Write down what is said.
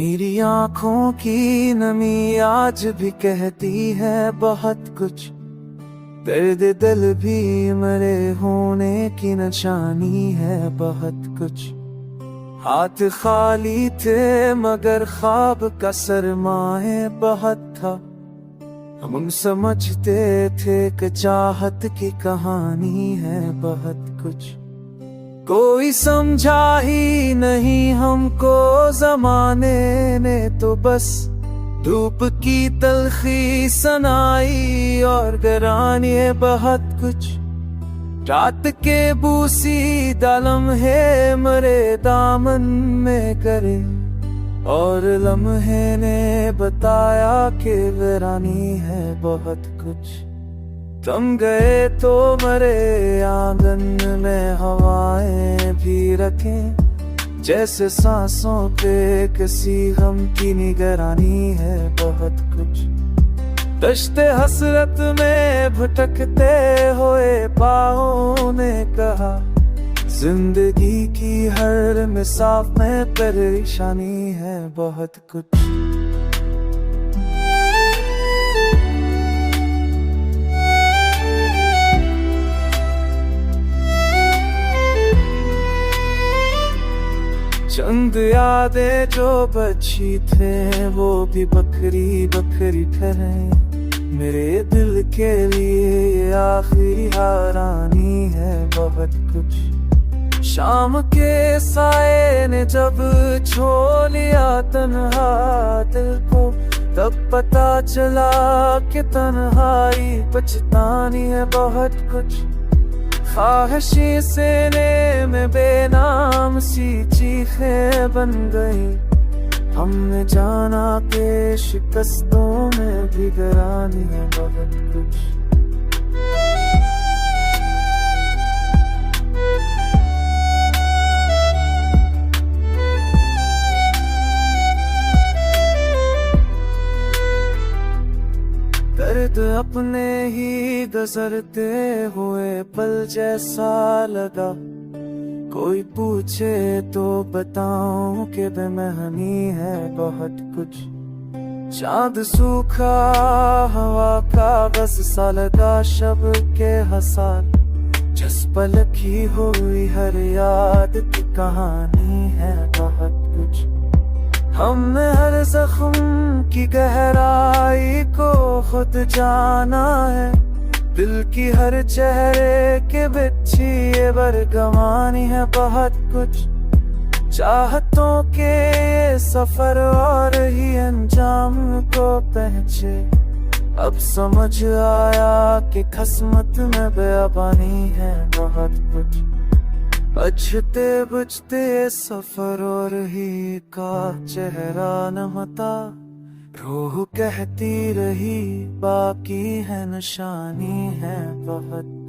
मेरी आंखों की नमी आज भी कहती है बहुत कुछ। दर्द दिल भी मरे होने की निशानी है बहुत कुछ। हाथ खाली थे मगर ख्वाब का सरमाए बहुत था। हम समझते थे कि चाहत की कहानी है बहुत कुछ। कोई समझा ही नहीं हमको जमाने ने तो बस धूप की तलखी सनाई और गरानी है बहुत कुछ। रात के बूसीदा लम्हे मरे दामन में करे और लम्हे ने बताया कि वीरानी है बहुत कुछ। तुम गए तो मरे आंगन में हवाएं भी रखें, जैसे सांसों पे किसी गम की निगरानी है बहुत कुछ। दश्ते हसरत में भटकते हुए पाँवों ने कहा, जिंदगी की हर मिसाफ में परेशानी है बहुत कुछ। चंद यादें जो बची थे वो भी बकरी बकरी ठहरे। मेरे दिल के लिए ये आखिरी हारानी है बहुत कुछ। शाम के साए ने जब छो लिया तन्हा दिल को, तब पता चला कि तन्हाई पछतानी है बहुत कुछ। ख्वाहिशी सीने में बेनाम सी चीखें बन गई। हमने जाना कि शिकस्तों में भी गरानी है बहुत कुछ। दर्द अपने ही गुजरते हुए पल जैसा लगा। कोई पूछे तो बताऊं कि बेमहनी है बहुत कुछ। चांद सूखा हवा कागज सा लगा शब के हसार। जिस पल की हुई हर याद की कहानी है बहुत कुछ। हमने हर जख्म की गहराई को खुद जाना है। दिल की हर चेहरे के बिच्छी ये बरगमानी है बहुत कुछ। चाहतों के ये सफर और ही अंजाम को पहुंचे। अब समझ आया कि किस्मत में बेअबानी है बहुत कुछ। अच्छते बुझते सफर और ही का चेहरा नमता। रूह कहती रही बाकी है निशानी है बहुत।